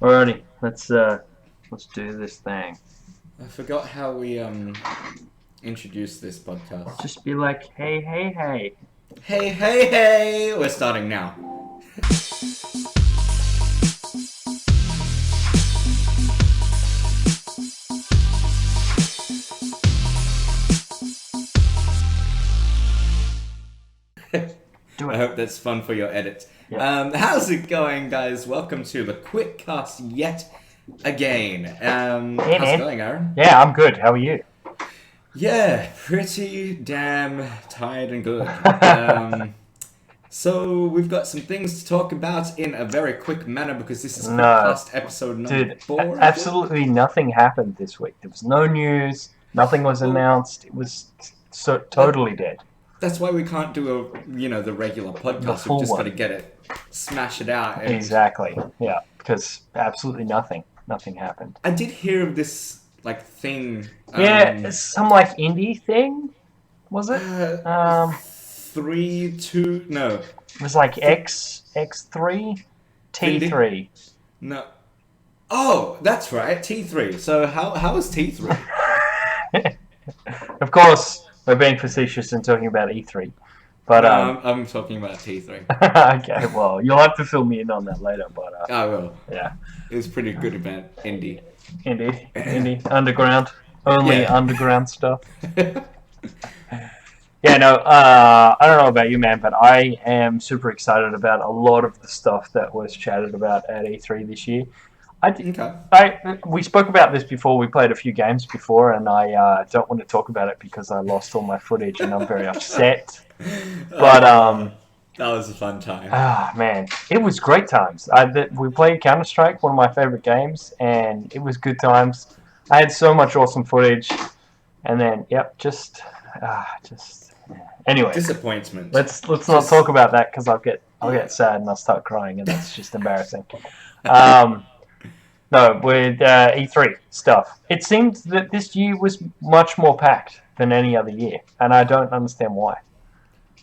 Alrighty, let's do this thing. I forgot how we introduced this podcast. Just be like, hey, hey, hey. Hey, hey, hey! We're starting now. Do I it. hope that's fun for your edit. Yeah. How's it going, guys? Welcome to the QuickCast yet again. Hey, How's it man. going, Aaron? Yeah, I'm good. How are you? Yeah, pretty damn tired and good. So we've got some things to talk about in a very quick manner because this is No, QuickCast episode number dude, 4, I think. absolutely nothing happened this week. There was no news. Nothing was Well, announced. It was so that totally dead. that's why we can't do the regular The podcast. We've full just got to one. get it, smash it out. And Exactly. Yeah, because absolutely nothing happened. I did hear of this like thing. Yeah, it's some like indie thing, was it? Uh, Um, 3, 2, no, it was like th- X3, Vindic, T3. no. Oh, that's right, T3. So how is T3? Of course, we're being facetious and talking about E3, but No, I'm talking about T3. okay, well, you'll have to fill me in on that later. But I will. yeah, It was a pretty good event, indie. indie, underground, only Yeah. underground stuff. Yeah, no, I don't know about you, man, but I am super excited about a lot of the stuff that was chatted about at E3 this year. I, Okay. we spoke about this before. We played a few games before, and I don't want to talk about it because I lost all my footage, and I'm very upset. But Uh, that was a fun time. man, it was great times. We played Counter Strike, one of my favorite games, and it was good times. I had so much awesome footage, and then yep, just anyway. Disappointment. Let's not talk Just about that because I'll get yeah. sad and I'll start crying, and that's just embarrassing. Um, no, with E3 stuff, it seemed that this year was much more packed than any other year, and I don't understand why.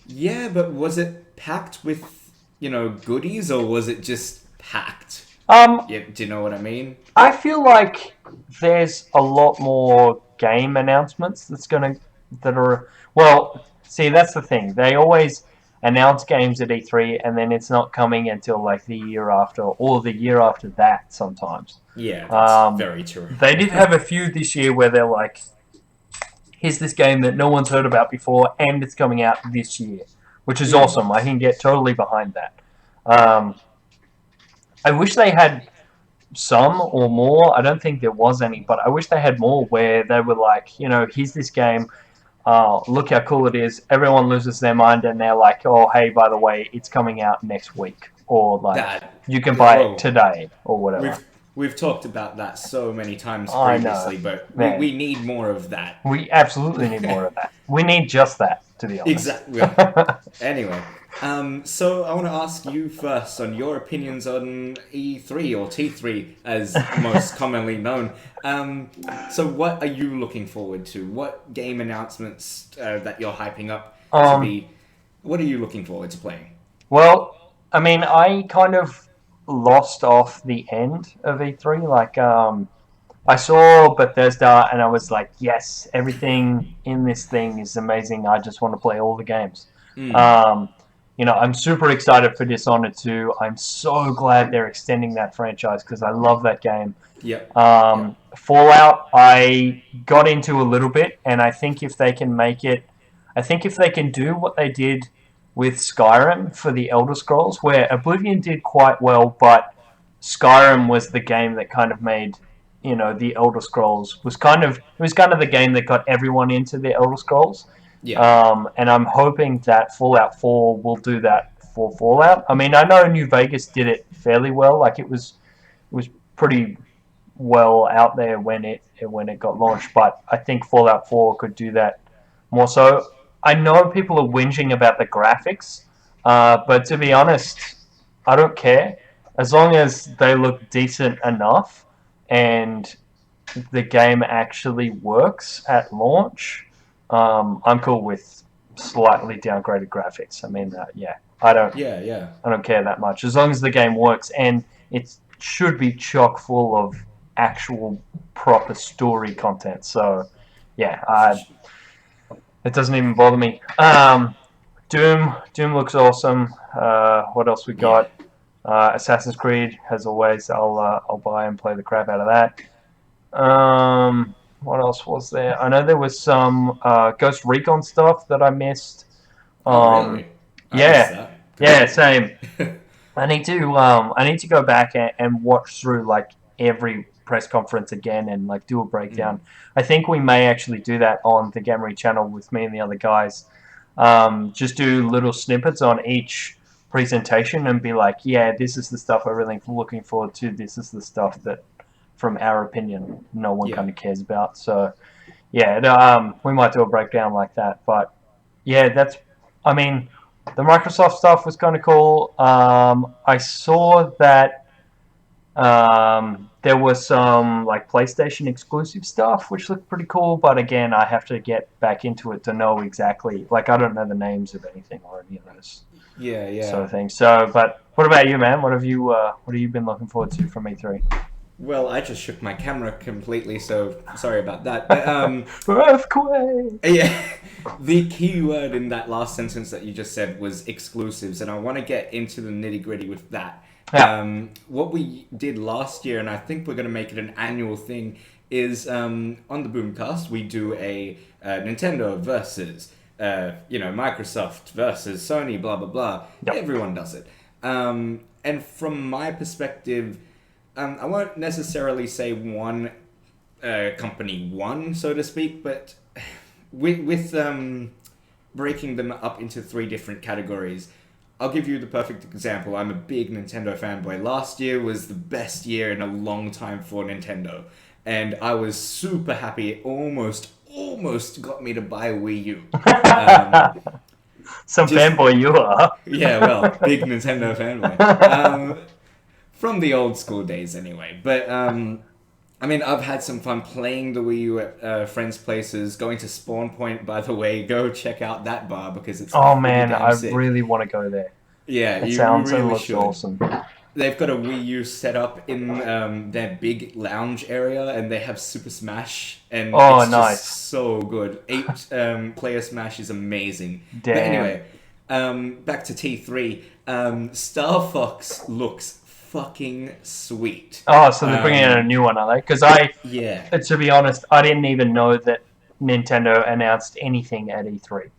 Yeah, but was it packed with, goodies or was it just packed? Um, Yeah, do you know what I mean? I feel like there's a lot more game announcements that are well. See, that's the thing. They always announce games at E3, and then it's not coming until like the year after or the year after that. Sometimes Yeah, that's um, very true. they did have a few this year where they're like, "Here's this game that no one's heard about before, and it's coming out this year," which is Mm. awesome. I can get totally behind that. Um, I wish they had some or more. I don't think there was any, but I wish they had more where they were like, here's this game. Look how cool it is. Everyone loses their mind and they're like, oh, hey, by the way, it's coming out next week. Or like, That, you can buy it whoa, today or whatever. we've talked about that so many times I know, previously, but man. we need more of that. We absolutely need more of that. We need just that, to be honest. Exactly. Anyway, so I want to ask you first on your opinions on E3 or T3 as most commonly known. So what are you looking forward to? What game announcements that you're hyping up to um, be? What are you looking forward to playing? well, I mean, I kind of lost off the end of E3. Like, I saw Bethesda and I was like, yes, everything in this thing is amazing. I just want to play all the games. Mm. Um, I'm super excited for Dishonored 2. I'm so glad they're extending that franchise because I love that game. Yep. Yep. Fallout, I got into a little bit, and I think if they can make it, I think if they can do what they did with Skyrim for the Elder Scrolls, where Oblivion did quite well, but Skyrim was the game that kind of made the Elder Scrolls was kind of the game that got everyone into the Elder Scrolls. Yeah. And I'm hoping that Fallout 4 will do that for Fallout. I mean, I know New Vegas did it fairly well. Like it was pretty well out there when it got launched, but I think Fallout 4 could do that more so. I know people are whinging about the graphics, but to be honest, I don't care as long as they look decent enough and the game actually works at launch. I'm cool with slightly downgraded graphics. I mean, yeah, I don't Yeah. Yeah. I don't care that much as long as the game works and it's should be chock full of actual proper story content. So yeah, For sure. it doesn't even bother me. Doom looks awesome. What else we Yeah. got? Assassin's Creed, as always. I'll buy and play the crap out of that. What else was there? I know there was some Ghost Recon stuff that I missed. Oh, Um, really? I missed yeah, that yeah, completely. same. I need to go back and watch through like every press conference again and like do a breakdown. I think we may actually do that on the Gamery channel with me and the other guys. Just do little snippets on each presentation and be like, yeah, this is the stuff we're really looking forward to. This is the stuff that, from our opinion, no one Yeah. kind of cares about. So yeah, we might do a breakdown like that. But yeah, I mean, the Microsoft stuff was kind of cool. I saw that there was some like PlayStation exclusive stuff, which looked pretty cool. But again, I have to get back into it to know exactly. Like, I don't know the names of anything or any of those Yeah, sort yeah. of things. So, but what about you, man? What have you been looking forward to from E3? Well, I just shook my camera completely, so sorry about that. But Earthquake. yeah, the key word in that last sentence that you just said was exclusives, and I want to get into the nitty gritty with that. Yeah. What we did last year, and I think we're going to make it an annual thing, is on the Boomcast we do a Nintendo versus Microsoft versus Sony, blah blah blah. Yep. Everyone does it, and from my perspective, I won't necessarily say one company won, so to speak, but with breaking them up into three different categories. I'll give you the perfect example. I'm a big Nintendo fanboy. Last year was the best year in a long time for Nintendo, and I was super happy. It almost got me to buy a Wii U. Um, Some just fanboy you are. yeah, well, big Nintendo fanboy. From the old school days, anyway. But I mean, I've had some fun playing the Wii U at friends' places, going to Spawn Point, by the way. Go check out that bar because it's Oh pretty man, damn I sick. really want to go there. Yeah, It you sounds and really looks should. awesome. They've got a Wii U set up in their big lounge area, and they have Super Smash, and Oh, it's just nice. so good. Eight player Smash is amazing. But Damn. anyway, back to T3. Star Fox looks fucking sweet. Oh, so they're bringing out a new one, are they? Because Yeah. to be honest, I didn't even know that Nintendo announced anything at E3.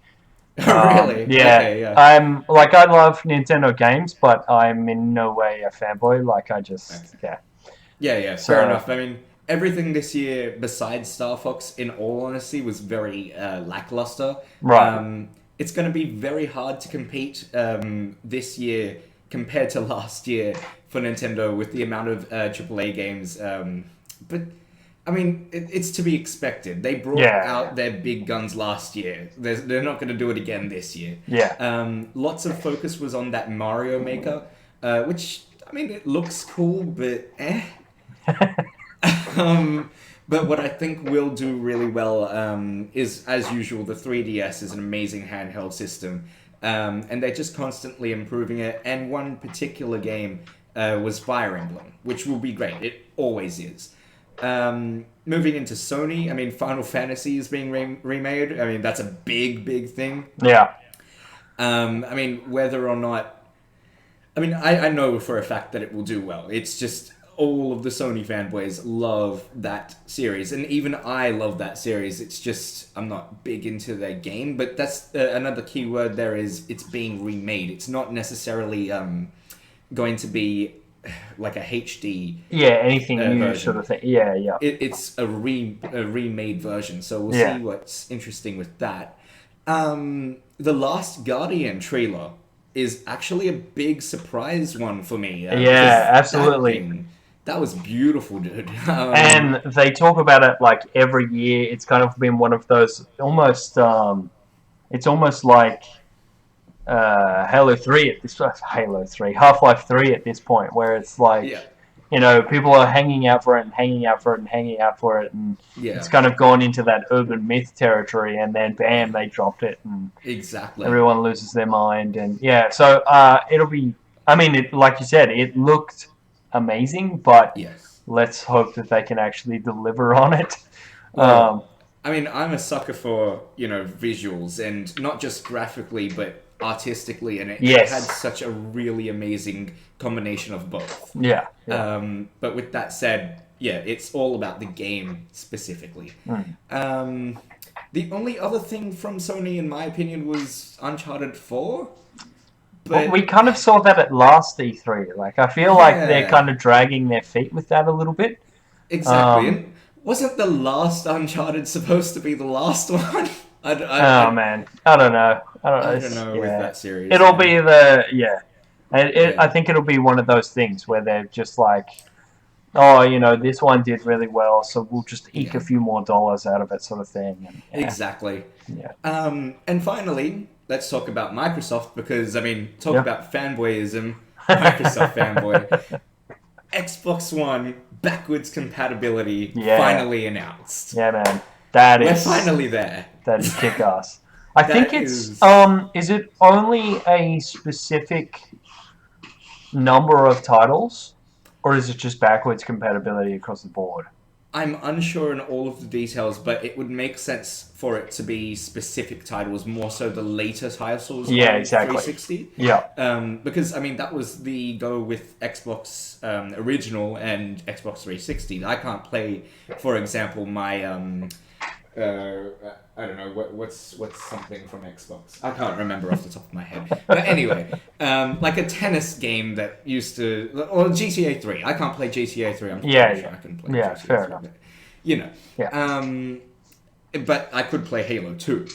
Really? Yeah, Okay, yeah. I love Nintendo games, but I'm in no way a fanboy. Like, I just, Okay. yeah. Yeah, yeah, fair So, enough. I mean, everything this year besides Star Fox, in all honesty, was very lackluster. right. It's going to be very hard to compete this year compared to last year for Nintendo with the amount of AAA games. But I mean, it's to be expected. They brought Yeah, out their big guns last year. They're not going to do it again this year. yeah. Lots of focus was on that Mario Maker, which I mean, it looks cool, but eh. Yeah. Um, but what I think will do really well is, as usual, the 3DS is an amazing handheld system, and they're just constantly improving it. And one particular game was Fire Emblem, which will be great. It always is. Moving into Sony, I mean, Final Fantasy is being remade. I mean, that's a big, big thing. Yeah. I mean, whether or not I mean, I know for a fact that it will do well. It's just all of the Sony fanboys love that series, and even I love that series. It's just I'm not big into their game, but that's another key word there is it's being remade. It's not necessarily going to be like a HD Yeah, anything new sort version. of thing. Yeah, yeah. It's a remade version, so we'll see Yeah. what's interesting with that. The Last Guardian trailer is actually a big surprise one for me Yeah, because absolutely. that was beautiful, dude. And they talk about it like every year. It's kind of been one of those almost. It's almost like Halo 3 at this Halo 3, Half-Life 3 at this point, where it's like, Yeah, people are hanging out for it and hanging out for it and hanging out for it, and it's yeah, kind of gone into that urban myth territory, and then bam, they dropped it, and exactly. everyone loses their mind, and yeah, so it'll be. I mean, like you said, it looked amazing, but Yes. let's hope that they can actually deliver on it. Well, Um, I mean, I'm a sucker for, visuals and not just graphically, but artistically, and it had yes, such a really amazing combination of both. yeah, yeah. But with that said, yeah, it's all about the game specifically. Mm. Um, the only other thing from Sony, in my opinion, was Uncharted 4. But we But kind of saw that at last E3. Like, I feel like they're yeah, kind of dragging their feet with that a little bit. exactly. Um, And wasn't the last Uncharted supposed to be the last one? oh man, I don't know. I don't know. I don't know with Yeah, that series, it'll man. be the yeah. I Yeah, think it'll be one of those things where they're just like, oh, this one did really well, so we'll just eke a yeah, few more dollars out of it, sort of thing. And yeah, exactly. yeah, And finally, let's talk about Microsoft because, I mean, talk yeah. about fanboyism. Microsoft fanboy. Xbox One backwards compatibility Yeah, finally announced. yeah, man. That We're is finally there. that is kick ass. I think That it's is is it only a specific number of titles, or is it just backwards compatibility across the board? I'm unsure in all of the details, but it would make sense for it to be specific titles, more so the later titles Yeah, on exactly. 360. Yeah, Because, I mean, that was the go with Xbox original and Xbox 360. I can't play, for example, my uh, I don't know what's something from Xbox. I can't remember off the top of my head. But anyway, like a tennis game that used to, or GTA 3. I can't play GTA 3. I'm yeah, pretty sure yeah, I can play yeah. GTA Fair 3, enough. but you know. Yeah. But I could play Halo 2.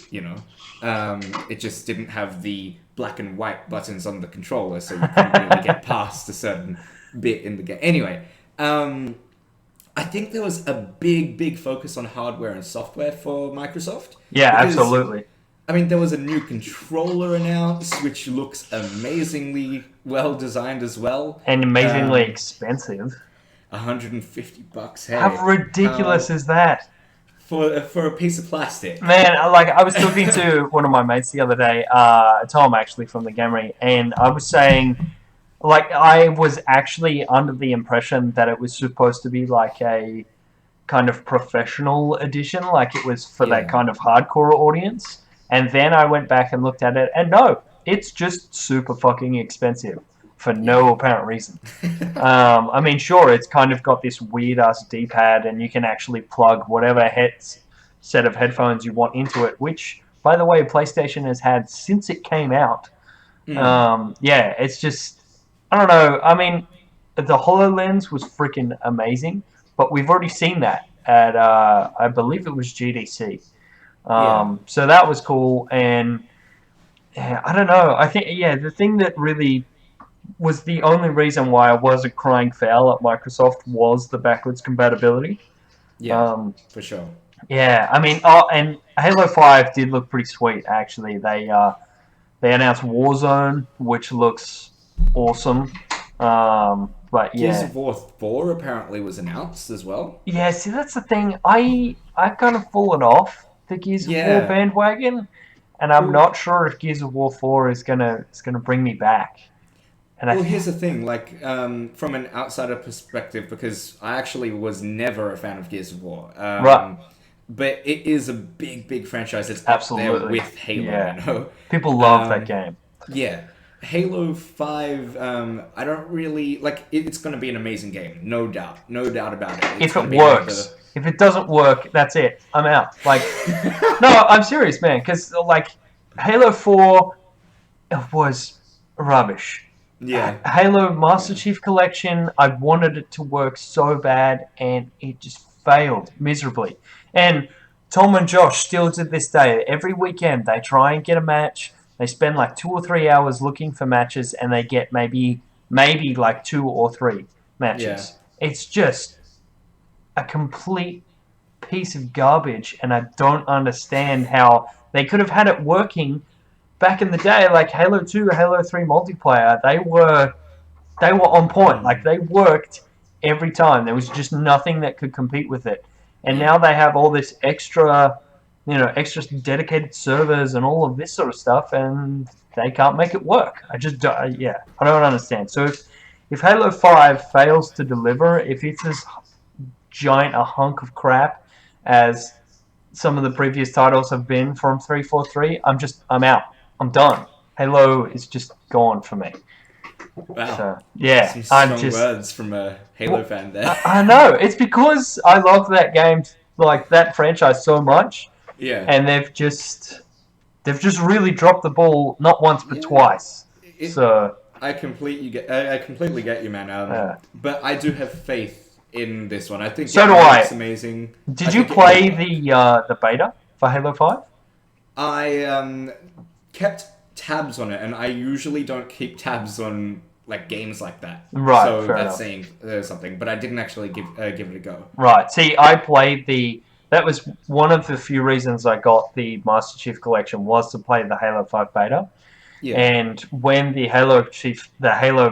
It just didn't have the black and white buttons on the controller, so you couldn't really get past a certain bit in the game. Anyway, I think there was a big, big focus on hardware and software for Microsoft Yeah, because, absolutely. I mean, there was a new controller announced, which looks amazingly well designed as well. And amazingly Um, expensive. $150. How Hey, ridiculous how is that? for a piece of plastic? Man, like I was talking to one of my mates the other day, Tom actually from the Gamery, and I was saying, like, I was actually under the impression that it was supposed to be like a kind of professional edition, like it was for that Yeah, kind of hardcore audience. And then I went back and looked at it, and no, it's just super fucking expensive for yeah, no apparent reason. I mean, sure, it's kind of got this weird ass D-pad, and you can actually plug whatever set of headphones you want into it. Which, by the way, PlayStation has had since it came out. Yeah, it's just I don't know. I mean, the Hololens was freaking amazing, but we've already seen that at I believe it was GDC. yeah, So that was cool, and yeah, I don't know. I think yeah, the thing that really was the only reason why I wasn't crying foul at Microsoft was the backwards compatibility. yeah, Um, for sure. yeah, I mean, oh, and Halo 5 did look pretty sweet. Actually, they announced Warzone, which looks awesome. But Gears yeah, of War 4 apparently was announced as well. yeah. See, that's the thing. I've kind of fallen off the Gears of War Yeah. bandwagon, and I'm Well, not sure if Gears of War 4 is gonna bring me back. And well, here's the thing. Like, from an outsider perspective, because I actually was never a fan of Gears of War. right, But it is a big, big franchise that's up there absolutely, with Halo. yeah. You know. People love that Um, game. Yeah. Halo 5, I don't really like it's going to be an amazing game, no doubt. No doubt about it. It's If going it to be one of the works. If it doesn't work, that's it. I'm out. Like, no, I'm serious, man. Because like, Halo 4 was rubbish. Yeah. Halo Master Yeah. Chief Collection, I wanted it to work so bad, and it just failed miserably. And Tom and Josh still to this day, every weekend they try and get a match. They spend like 2 or 3 hours looking for matches, and they get maybe like 2 or 3 Yeah. matches. It's just a complete piece of garbage, and I don't understand how they could have had it working back in the day, like Halo 2, Halo 3 multiplayer. They were on point. Like Mm. they worked every time. There was just nothing that could compete with it. And Yeah. now they have all this extra dedicated servers and all of this sort of stuff, and they can't make it work. I just, yeah, I don't understand. So if Halo 5 fails to deliver, if it's as giant a hunk of crap as some of the previous titles have been from 343, I'm out. I'm done. Halo is just gone for me. Wow, So yeah, some I'm strong just. words from a Halo Well, fan there. I know it's because I love that game, like that franchise, so much, Yeah, and they've just really dropped the ball not once but yeah. twice. It. So I completely get you, man. uh, But I do have faith in this one. I think so it do looks I. amazing. I Did you think it will play work. the beta for Halo 5? I kept tabs on it, and I usually don't keep tabs on like games like that. Right, So fair that's enough. saying something. But I didn't actually give it a go. Right. See, I played the. That was one of the few reasons I got the Master Chief Collection was to play the Halo 5 beta. Yeah, And when the Halo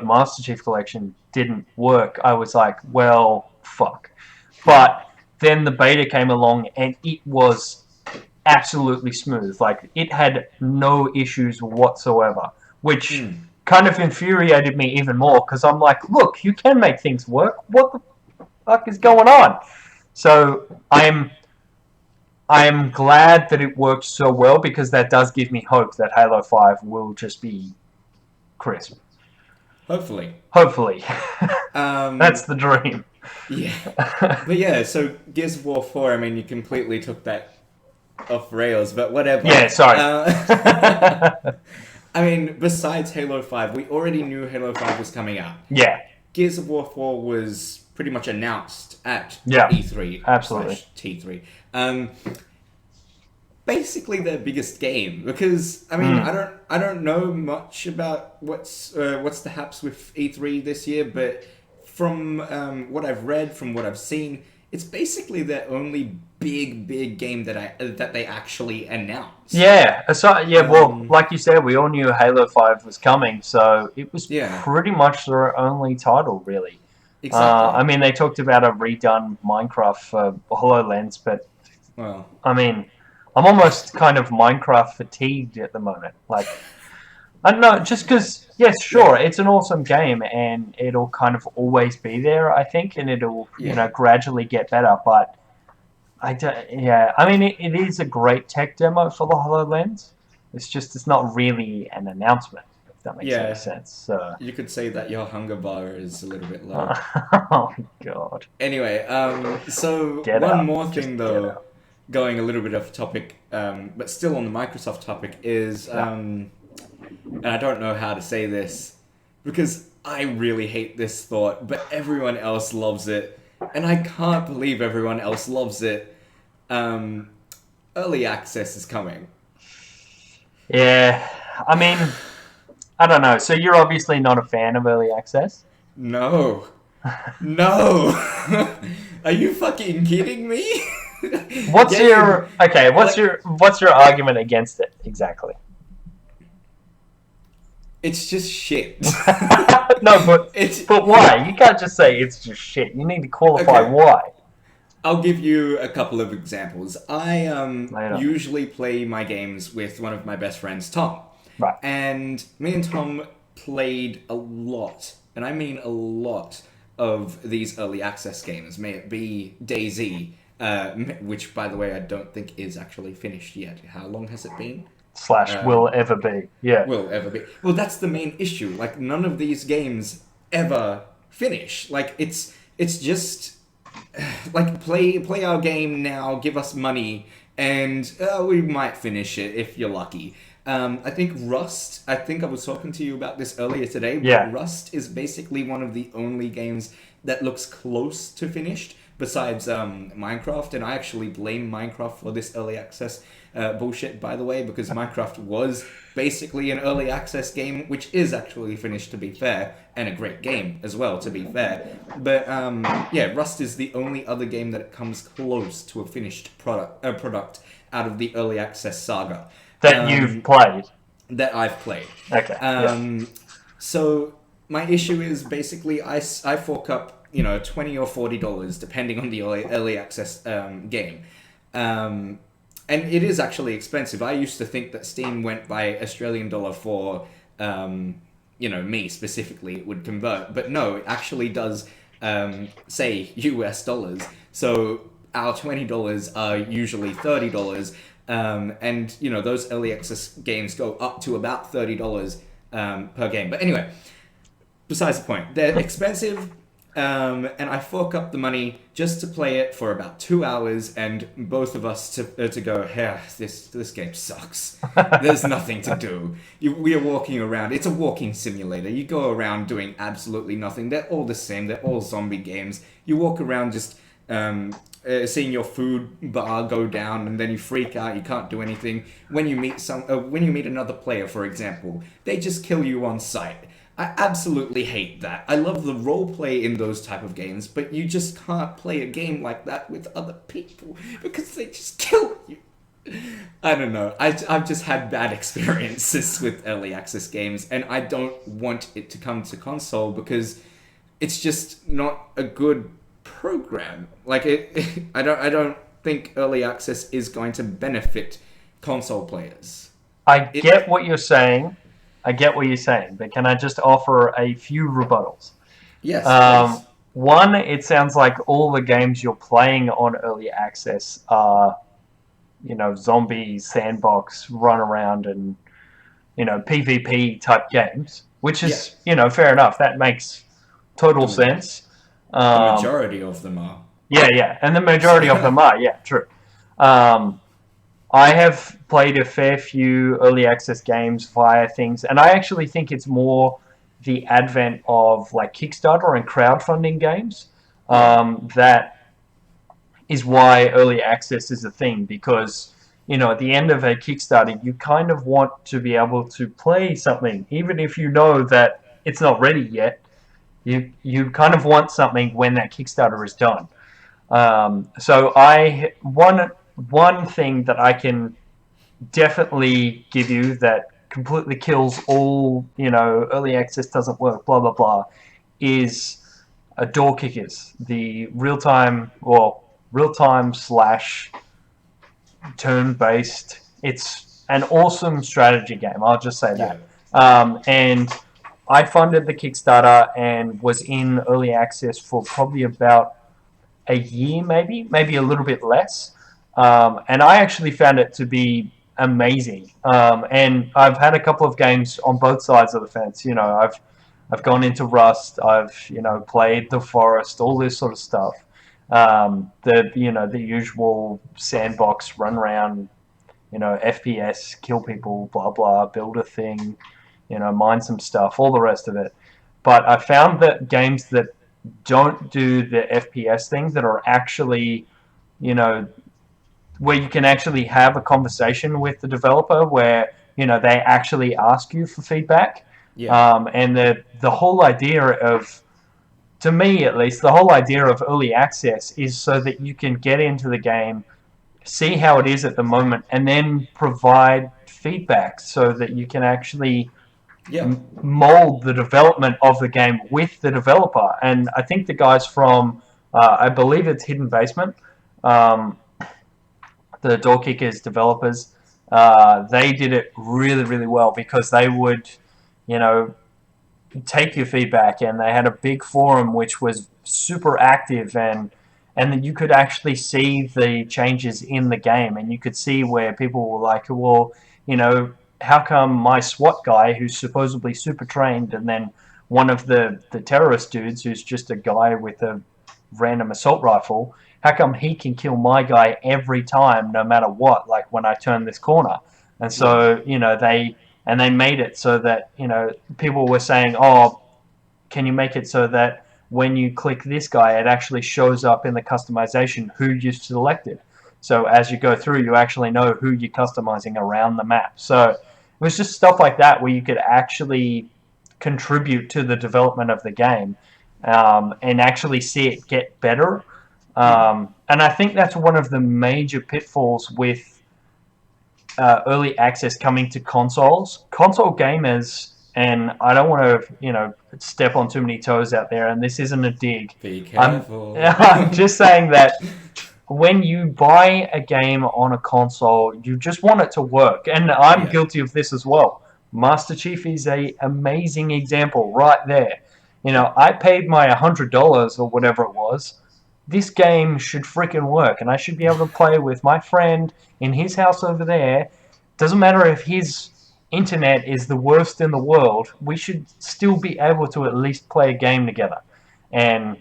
Master Chief Collection didn't work, I was like, well, fuck. yeah. But then the beta came along and it was absolutely smooth. Like it had no issues whatsoever, which Mm. kind of infuriated me even more because I'm like, look, you can make things work. What the fuck is Yeah. going on? So I'm glad that it worked so well because that does give me hope that Halo 5 will just be crisp. Hopefully. Hopefully. That's Um. the dream. Yeah. But yeah. So Gears of War 4. I mean, you completely took that off rails, but whatever. Yeah, sorry. I mean, besides Halo 5, we already knew Halo 5 was coming out. Yeah, Gears of War 4 was pretty much announced at yeah, E3 absolutely. slash T3. Um, basically their biggest game because I mean Mm. I don't know much about what's the haps with E3 this year, but from what I've read, from what I've seen, it's basically their only big game that they actually announced. Yeah, yeah. Well, Um, like you said, we all knew Halo 5 was coming, so it was yeah, pretty much their only title, really. I exactly. mean, they talked about a redone Minecraft for HoloLens, but Well, I mean, I'm almost kind of Minecraft fatigued at the moment. Like, I don't know, just because, yes, yeah, sure, it's an awesome game and it'll kind of always be there, I think, and it'll, yeah, gradually get better. But yeah, I mean, it is a great tech demo for the HoloLens. It's not really an announcement, if that makes any yeah. sense. So, You could say that your hunger bar is a little bit low. oh, God. Anyway, so Get one up. more Just thing get though, up. going a little bit off topic, but still on the Microsoft topic, is, Yeah. and I don't know how to say this, because I really hate this thought, but everyone else loves it, and I can't believe everyone else loves it. Um, early access is coming. Yeah, I mean, I don't know. So you're obviously not a fan of early access. No. No! Are you fucking kidding me? What's Game, your okay? like, What's your argument against it exactly? it's just shit. No, it's but why? You can't just say it's just shit. You need to qualify okay. why. I'll give you a couple of examples. I Later. usually play my games with one of my best friends, Tom, Right. and me and Tom played a lot, and I mean a lot of these early access games. May it be DayZ, which by the way I don't think is actually finished yet. How long has it been? Slash will Um, ever be. Yeah. will ever be. Well, that's the main issue. Like none of these games ever finish. Like it's just like play our game now, give us money, and we might finish it if you're lucky. I think Rust. I think I was talking to you about this earlier today, but Yeah. Rust is basically one of the only games that looks close to finished, besides Minecraft. And I actually blame Minecraft for this early access bullshit, by the way, because Minecraft was basically an early access game, which is actually finished, to be fair, and a great game as well, to be fair. But yeah, Rust is the only other game that comes close to a finished product out of the early access saga That you've played. that I've played. Okay. Yeah. Um, so my issue is basically I fork up, $20 or $40 depending on the early access game. And it is actually expensive. I used to think that Steam went by Australian dollar for me specifically would convert. But no, it actually does say US dollars. So our $20 are usually $30. And those early access games go up to about $30 per game. But anyway, besides the point, they're expensive, and I fork up the money just to play it for about 2 hours, and both of us to go, yeah, this game sucks. There's nothing to do. We are walking around. It's a walking simulator. You go around doing absolutely nothing. They're all the same. They're all zombie games. You walk around just seeing your food bar go down, and then you freak out. You can't do anything. When you meet another player, for example, they just kill you on sight. I absolutely hate that. I love the role play in those type of games, but you just can't play a game like that with other people because they just kill you. I don't know. I've just had bad experiences with early access games, and I don't want it to come to console because it's just not a good program. Like I don't think early access is going to benefit console players. I get what you're saying. But can I just offer a few rebuttals? Yes, please. One, it sounds like all the games you're playing on early access are, zombie sandbox, run around and, PvP type games, which Yeah, is, fair enough. That makes total sense. the Um, majority of them are. yeah, and the majority of them are, yeah, true. Um, I have played a fair few early access games via things, and I actually think it's more the advent of like Kickstarter and crowdfunding games Yeah, that is why early access is a thing. Because at the end of a Kickstarter, you kind of want to be able to play something, even if you know that it's not ready yet. You kind of want something when that Kickstarter is done. So one thing that I can definitely give you that completely kills all, early access doesn't work, blah, blah, blah, is door kickers. The real time slash turn based. It's an awesome strategy game. I'll just say yeah, that. And I funded the Kickstarter and was in early access for probably about a year, maybe a little bit less. And I actually found it to be amazing. And I've had a couple of games on both sides of the fence. I've gone into Rust. I've played The Forest, all this sort of stuff. The usual sandbox run around, FPS, kill people, blah blah, build a thing, mine some stuff, all the rest of it. But I found that games that don't do the FPS thing, that are actually, you know, where you can actually have a conversation with the developer, where they actually ask you for feedback. yeah, And the whole idea of, to me at least, the whole idea of early access is so that you can get into the game, see how it is at the moment, and then provide feedback so that you can actually yeah, mold the development of the game with the developer. And I think the guys from, I believe it's Hidden Basement, um, the Door Kickers developers, they did it really, really well, because they would, you know, take your feedback, and they had a big forum which was super active, and then you could actually see the changes in the game, and you could see where people were like, well, how come my SWAT guy, who's supposedly super trained, and then one of the terrorist dudes, who's just a guy with a random assault rifle, how come he can kill my guy every time, no matter what, like when I turn this corner? And yeah, so, they made it so that, people were saying, oh, can you make it so that when you click this guy, it actually shows up in the customization who you selected? So as you go through, you actually know who you're customizing around the map. So it was just stuff like that where you could actually contribute to the development of the game, and actually see it get better. yeah. And I think that's one of the major pitfalls with early access coming to consoles. Console gamers, and I don't want to, step on too many toes out there, and this isn't a dig. Be I'm, careful. I'm just saying that when you buy a game on a console, you just want it to work. And I'm Yeah, guilty of this as well. Master Chief is a amazing example right there. I paid my $100 or whatever it was. This game should freaking work, and I should be able to play with my friend in his house over there. Doesn't matter if his internet is the worst in the world. We should still be able to at least play a game together. And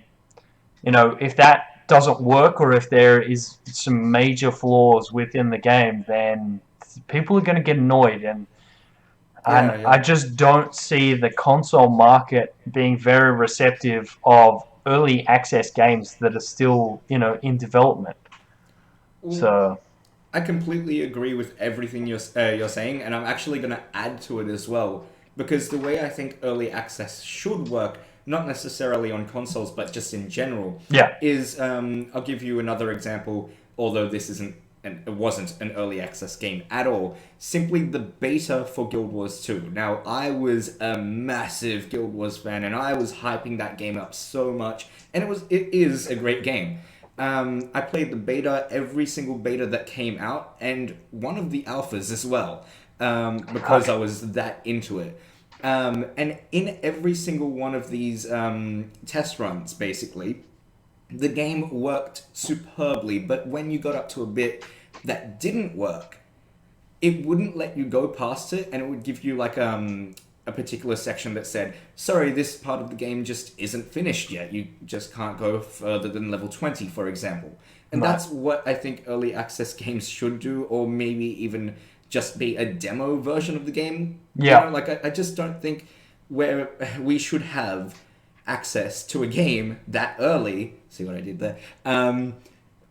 if that doesn't work, or if there is some major flaws within the game, then people are going to get annoyed. And Yeah, I yeah. just don't see the console market being very receptive of early access games that are still, in development. Well, So, I completely agree with everything you're saying, and I'm actually going to add to it as well because the way I think early access should work, not necessarily on consoles but just in general, yeah. is I'll give you another example. Although this isn't and it wasn't an early access game at all. Simply the beta for Guild Wars 2. Now I was a massive Guild Wars fan, and I was hyping that game up so much, and it is a great game. I played the beta, every single beta that came out, and one of the alphas as well, because I Okay. was that into it. And in every single one of these test runs, basically, the game worked superbly. But when you got up to a bit that didn't work, it wouldn't let you go past it, and it would give you like a particular section that said, sorry, this part of the game just isn't finished yet. You just can't go further than level 20, for example. And Right. that's what I think early access games should do, or maybe even just be a demo version of the game. Yeah. Like I just don't think where we should have access to a game that early. See what I did there?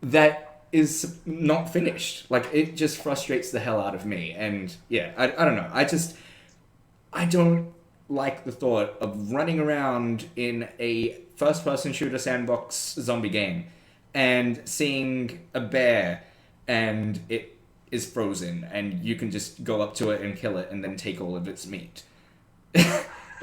That is not finished. Like it just frustrates the hell out of me. And yeah, I don't know. I don't like the thought of running around in a first person shooter sandbox zombie game and seeing a bear and it is frozen and you can just go up to it and kill it and then take all of its meat.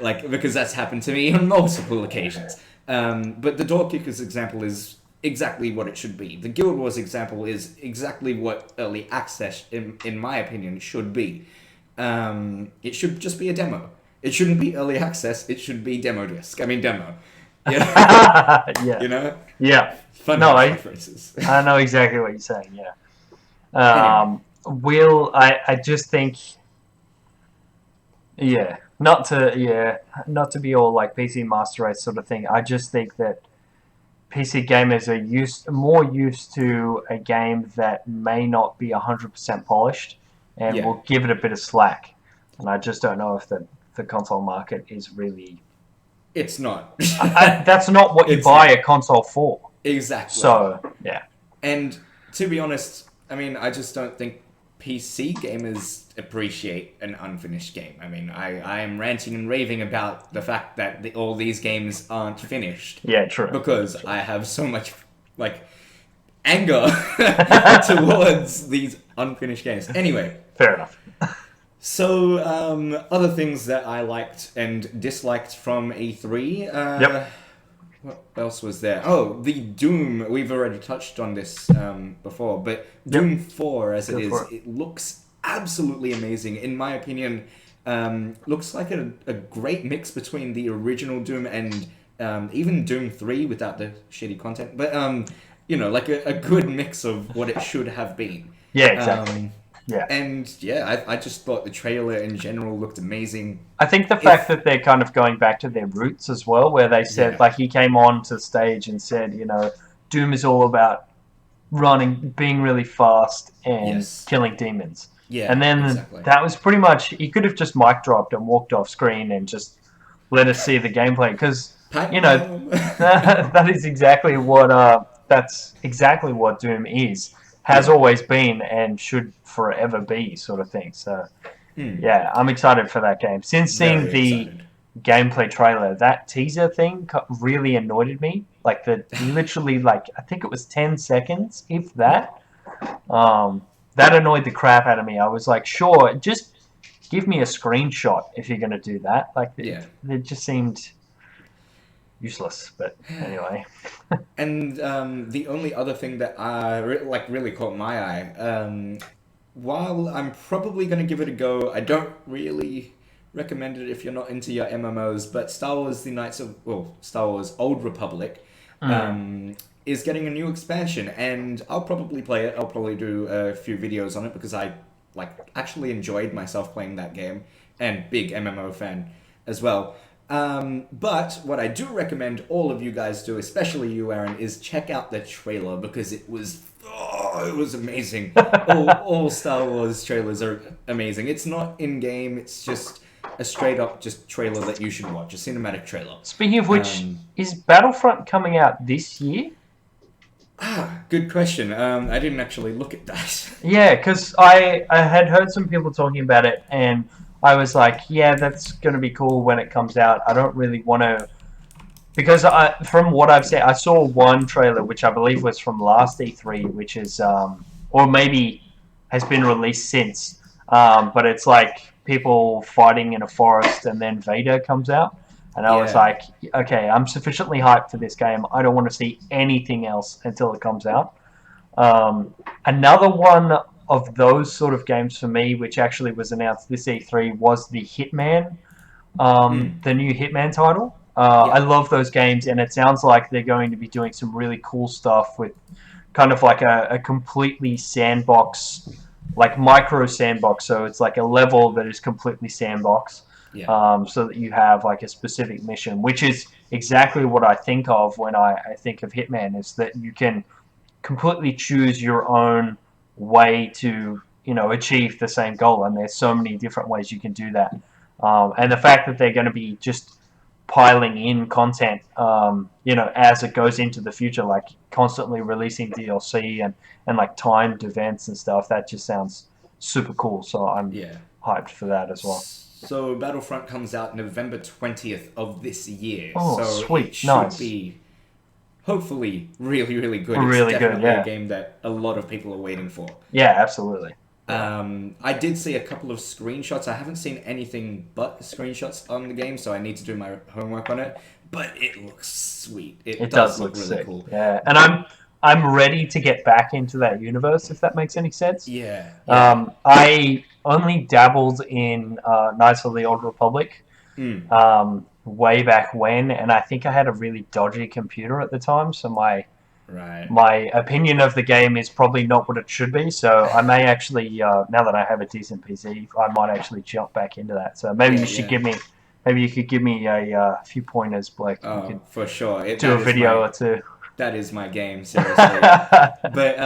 Like, because that's happened to me on multiple occasions. But the door kickers example is exactly what it should be. The Guild Wars example is exactly what early access, in my opinion, should be. It should just be a demo. It shouldn't be early access. It should be demo disc. I mean demo. Yeah, Yeah. you know, Yeah. fun No, house I references. I know exactly what you're saying. Yeah. Anyway, I just think, not to be all like PC Master Race sort of thing. I just think that PC gamers are more used to a game that may not be 100% polished, and yeah, will give it a bit of slack. And I just don't know if the console market is really. it's not. That's not what you It's buy a not. console for. Exactly. So yeah, And to be honest, I mean, I just don't think PC gamers appreciate an unfinished game. I mean, I am ranting and raving about the fact that all these games aren't finished yeah, true. because True. I have so much, like, anger towards these unfinished games. Anyway, Fair enough. so other things that I liked and disliked from E3. Yep. What else was there? Oh, the Doom. We've already touched on this before, but Yep. Doom 4, as it Go is, for it. it looks absolutely amazing. In my opinion, looks like a great mix between the original Doom and even Doom 3 without the shitty content. But, like a good mix of what it should have been. Yeah, exactly. Um, Yeah. and yeah, I just thought the trailer in general looked amazing. I think the fact If, that they're kind of going back to their roots as well, where they said, yeah, like, he came on to stage and said, Doom is all about running, being really fast, and yes, killing demons. yeah, And then exactly. that was pretty much, he could have just mic dropped and walked off screen and just let us see the gameplay, because, Pipe you know, bomb. that's exactly what Doom is, has Yeah. always been, and should forever be, sort of thing. So Hmm. yeah, I'm excited for that game. Since seeing Very the excited. gameplay trailer, that teaser thing really annoyed me. Like literally, like I think it was 10 seconds, if Yeah. that. That annoyed the crap out of me. I was like, sure, just give me a screenshot if you're gonna do that. Like Yeah. it just seemed useless. But anyway, And the only other thing that really caught my eye, while I'm probably gonna give it a go, I don't really. recommend it if you're not into your MMOs. But Star Wars Old Republic, Mm. is getting a new expansion, and I'll probably play it. I'll probably do a few videos on it because I actually enjoyed myself playing that game, and big MMO fan as well. But what I do recommend all of you guys do, especially you, Aaron, is check out the trailer because it was amazing. All Star Wars trailers are amazing. It's not in game. It's just a straight up just trailer that you should watch, a cinematic trailer. Speaking of which, Um, is Battlefront coming out this year? Good question. I didn't actually look at that. Yeah, because I had heard some people talking about it, and I was like, yeah, that's going to be cool when it comes out. I don't really want to, because from what I've seen, I saw one trailer which I believe was from last E3, which is or maybe has been released since, but it's like people fighting in a forest, and then Vader comes out, and I was Yeah. like, okay, I'm sufficiently hyped for this game. I don't want to see anything else until it comes out. Um, Another one of those sort of games for me, which actually was announced this E3, was the Hitman, Mm. the new Hitman title. I Yeah. love those games, and it sounds like they're going to be doing some really cool stuff with kind of like a completely sandbox, like micro sandbox. So it's like a level that is completely sandbox, Yeah. so that you have like a specific mission, which is exactly what I think of when I think of Hitman, is that you can completely choose your own way to achieve the same goal, and there's so many different ways you can do that. And the fact that they're going to be just piling in content, as it goes into the future, like constantly releasing DLC and like timed events and stuff, that just sounds super cool. So I'm Yeah. hyped for that as well. So Battlefront comes out November 20th of this year. Oh, So it sweet, should nice, be hopefully really, really good. It's really good. definitely a Yeah, game that a lot of people are waiting for. yeah, absolutely. Yeah, I did see a couple of screenshots. I haven't seen anything but screenshots on the game, so I need to do my homework on it. But it looks sweet. It it does does look look really sick. cool. Yeah, and I'm ready to get back into that universe, if that makes any sense. Yeah, yeah. I only dabbled in Knights of the Old Republic Mm, way back when, and I think I had a really dodgy computer at the time, so right. my opinion of the game is probably not what it should be. So I may actually, now that I have a decent PC, I might actually jump back into that. So maybe Yeah, you should yeah. give me, maybe you could give me a few pointers, Blake. We could Oh, for sure. do a video or two. That is my game, seriously. But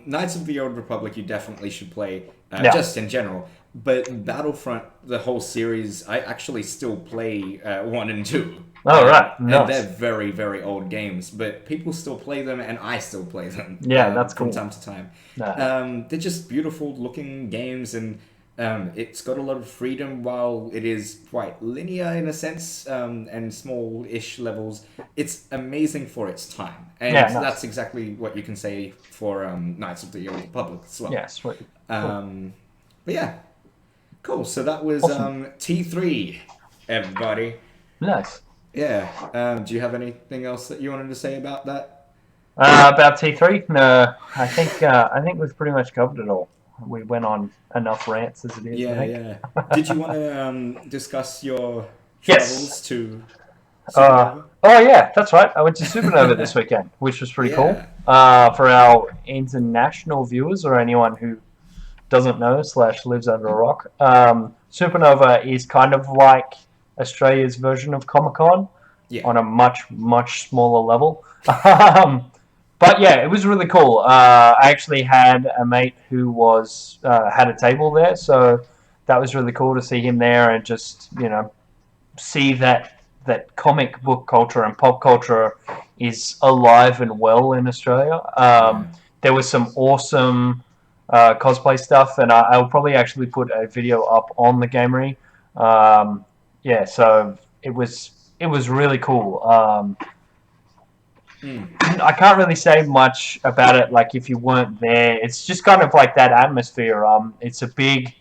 Knights of the Old Republic, you definitely should play, Yeah. just in general. But Battlefront, the whole series, I actually still play one and two, All right. and they're Nice. very, very old games. But people still play them, and I still play them Yeah, that's from cool. time to time. Nah. They're just beautiful looking games, and it's got a lot of freedom while it is quite linear in a sense, and small-ish levels. It's amazing for its time, and Yeah, nice. that's exactly what you can say for Knights of the Old Republic as well. Yeah, sweet. Cool. But yeah, cool. So that was Awesome. T3, everybody. Nice. Yeah. Do you have anything else that you wanted to say about that? About T3? No, I think we've pretty much covered it all. We went on enough rants as it is, I Yeah, think. yeah. Did you want to discuss your Yes. travels to Uh, Supernova? oh yeah, that's right. I went to Supernova this weekend, which was pretty cool. Yeah. For our international viewers or anyone who doesn't know slash lives under a rock, Supernova is kind of like Australia's version of Comic Con Yeah. on a much much smaller level. But yeah, it was really cool. I actually had a mate who was had a table there, so that was really cool to see him there and just see that comic book culture and pop culture is alive and well in Australia. Yeah. There was some awesome cosplay stuff, and I'll probably actually put a video up on the Gamery. Yeah, so it was really cool. Mm. I can't really say much about it. Like if you weren't there, it's just kind of like that atmosphere. It's a big,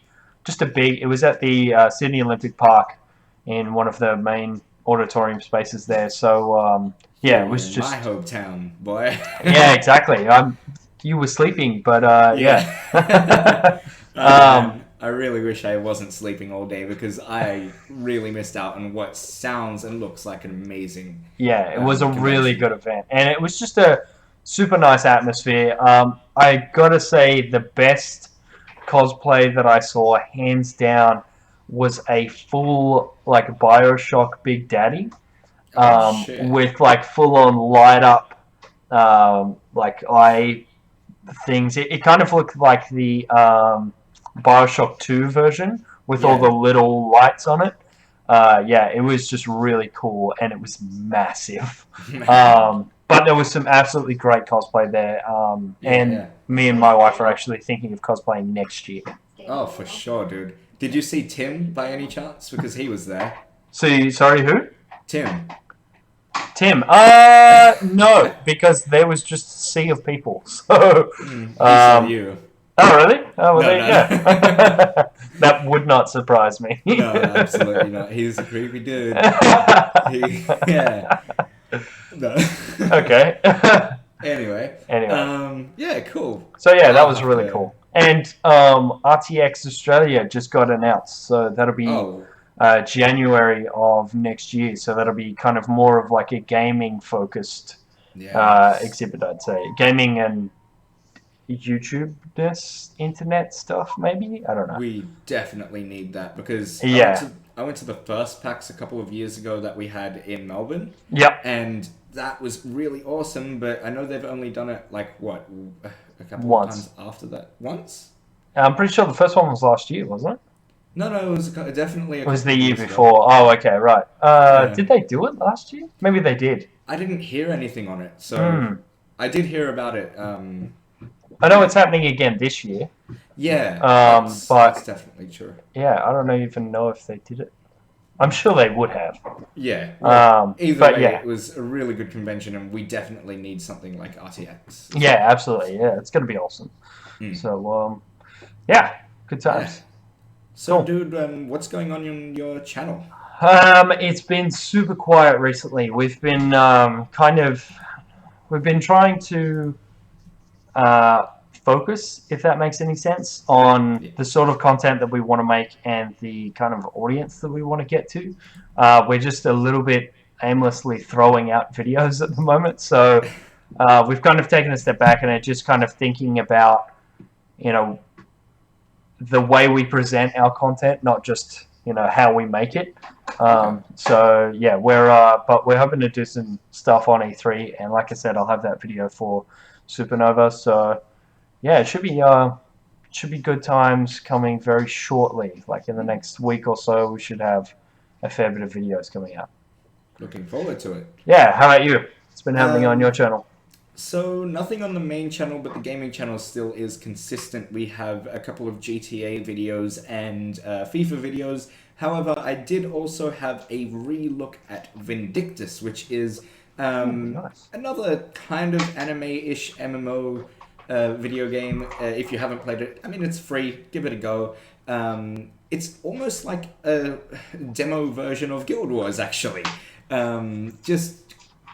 just a big. It was at the Sydney Olympic Park in one of the main auditorium spaces there. So yeah, Yeah, it you're was in my just hometown, boy. yeah, exactly. You were sleeping, but yeah. Yeah. Oh um, man, I really wish I wasn't sleeping all day because I really missed out on what sounds and looks like an amazing Yeah, it was a really convention. good event, and it was just a super nice atmosphere. I gotta say, the best cosplay that I saw, hands down, was a full like Bioshock Big Daddy, Oh shit. with like full on light up, like eye things. It kind of looked like the Bioshock 2 version with all the Yeah. little lights on it. Yeah, it was just really cool and it was massive. Man. But there was some absolutely great cosplay there. Yeah, And yeah. me and my wife are actually thinking of cosplaying next year. Oh, for sure, dude. Did you see Tim by any chance? Because he was there. So, sorry, who? Tim. Tim. No, because there was just a sea of people. So, He saw um, you. oh, really? Oh, well, No, there you no, no. go. That would not surprise me. No, no, absolutely not. He's a creepy dude. Yeah. No. Okay. Anyway, Anyway, yeah, cool. so yeah, that I'll was have really to. cool. And RTX Australia just got announced, so that'll be Oh, January of next year. So that'll be kind of more of like a gaming focused yes. exhibit, I'd say. Gaming and YouTube, this internet stuff, maybe. I don't know. We definitely need that because Yeah. I went to the first PAX a couple of years ago that we had in Melbourne, Yep. and that was really awesome. But I know they've only done it like what a couple of Once. times after that. Once? I'm pretty sure the first one was last year, wasn't it? No, no, it was definitely a It was couple the of year years ago. before. Oh, okay, right. Yeah, Did they do it last year? Maybe they did. I didn't hear anything on it, so Hmm. I did hear about it. I know Yeah, it's happening again this year. yeah, that's But definitely true. yeah, I don't even know if they did it. I'm sure they would have. Yeah, well, either But way, yeah, it was a really good convention, and we definitely need something like RTX as yeah, well. absolutely. Yeah, it's gonna be awesome. Mm. So yeah, good Yeah. times. So, Cool. dude, what's going on your channel? It's been super quiet recently. We've been we've been trying to uh, focus, if that makes any sense, on Yeah. the sort of content that we want to make and the kind of audience that we want to get to. We're just a little bit aimlessly throwing out videos at the moment, so we've kind of taken a step back and are just kind of thinking about, you know, the way we present our content, not just how we make it. Okay. So yeah, but we're hoping to do some stuff on E3, and like I said, I'll have that video for Supernova. So yeah, it should be good times coming very shortly. Like in the next week or so, we should have a fair bit of videos coming out. Looking forward to it. Yeah, how about you? It's been happening on your Um, channel. so nothing on the main channel, but the gaming channel still is consistent. We have a couple of GTA videos and FIFA videos. However, I did also have a relook at Vindictus, which is Ooh, nice. another kind of anime-ish MMO video game. If you haven't played it, I mean, it's free. Give it a go. It's almost like a demo version of Guild Wars, actually. Just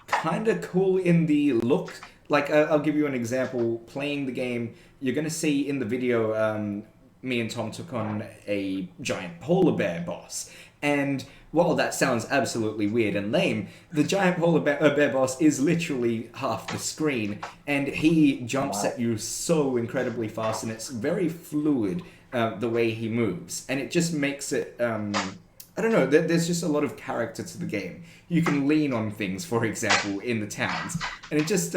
kind of cool in the look. Like, I'll give you an example. Playing the game, you're going to see in the video, me and Tom took on a giant polar bear boss. And while that sounds absolutely weird and lame, the giant bear boss is literally half the screen, and he jumps Wow. at you so incredibly fast, and it's very fluid the way he moves, and it just makes it. I don't know. There's just a lot of character to the game. You can lean on things, for example, in the towns, and it just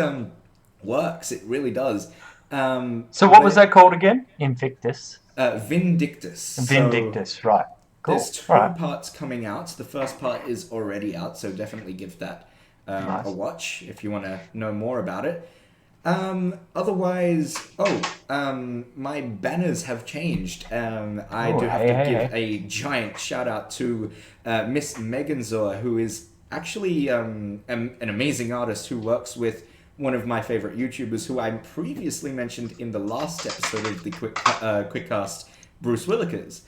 works. It really does. So what was that called again? Invictus. Vindictus. So Vindictus. Right. there's Cool. All two right. parts coming out. The first part is already out, so definitely give that a Nice. watch if you want to know more about it. Otherwise, my banners have changed. I Oh, do have hey, to hey, give hey. a giant shout out to Miss Meganzor, who is actually an amazing artist who works with one of my favorite YouTubers, who I previously mentioned in the last episode of the QuickCast, Bruce Willikers.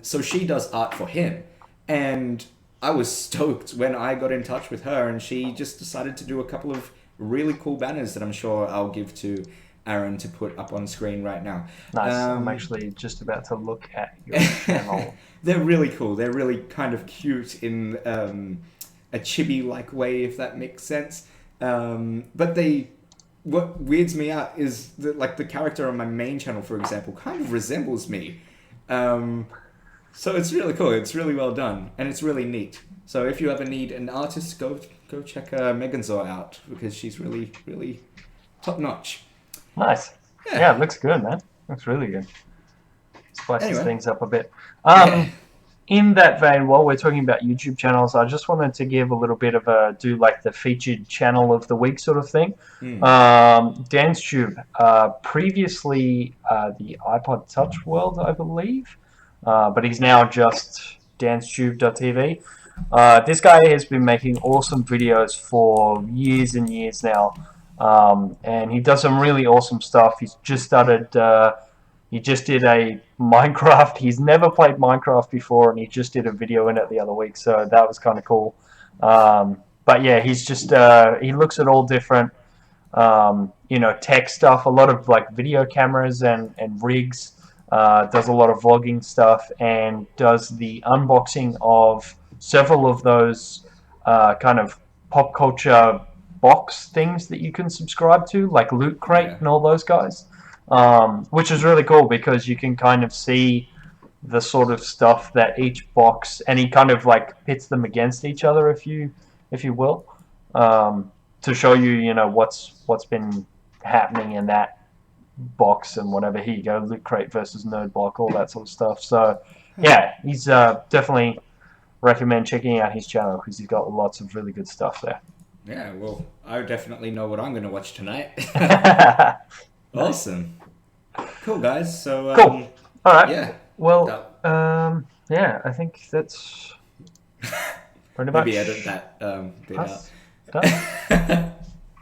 So she does art for him, and I was stoked when I got in touch with her, and she just decided to do a couple of really cool banners that I'm sure I'll give to Aaron to put up on screen right now. Nice. I'm Um, actually just about to look at your channel. they're really cool. They're really kind of cute in a chibi-like way, if that makes sense. But what weirds me out is that like the character on my main channel, for example, kind of resembles me. Um, so it's really cool. It's really well done, and it's really neat. So if you ever need an artist, go check Meganzor out because she's really really top notch. Nice. Yeah. Yeah, it looks good, man. Looks really good. Spices Anyway. things up a bit. Yeah. In that vein, while we're talking about YouTube channels, I just wanted to give a little bit of do like the featured channel of the week sort of thing. DanceTube, previously the iPod Touch World, I believe, but he's now just DanceTube.tv. This guy has been making awesome videos for years and years now, and he does some really awesome stuff. He's just started. He just did a Minecraft. He's never played Minecraft before, and he just did a video in it the other week, so that was kind of cool. But yeah, he's just he looks at all different tech stuff, a lot of like video cameras and rigs. Does a lot of vlogging stuff and does the unboxing of several of those kind of pop culture box things that you can subscribe to, like Loot Crate Yeah. and all those guys, which is really cool because you can kind of see the sort of stuff that each box, and he kind of like pits them against each other, if you will, to show you, what's been happening in that box and whatever. Here you go, Loot Crate versus Nerd Block, all that sort of stuff. So yeah, he's definitely recommend checking out his channel because he's got lots of really good stuff there. Yeah, well, I definitely know what I'm going to watch tonight. Awesome. Cool, guys. So, Cool. All right. yeah. Well, That- yeah, I think that's pretty much. Maybe edit that bit out. us done.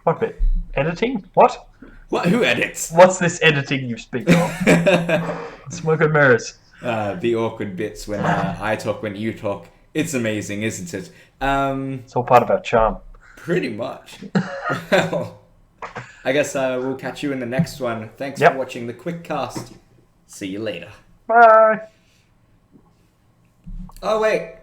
What bit? Editing? What? What? Who edits? What's this editing you speak of? Smoke and mirrors. The awkward bits when I talk when you talk. It's amazing, isn't it? It's all part of our charm. Pretty much. Well, I guess we'll catch you in the next one. Thanks Yep. for watching the QuickCast. See you later. Bye. Oh, wait.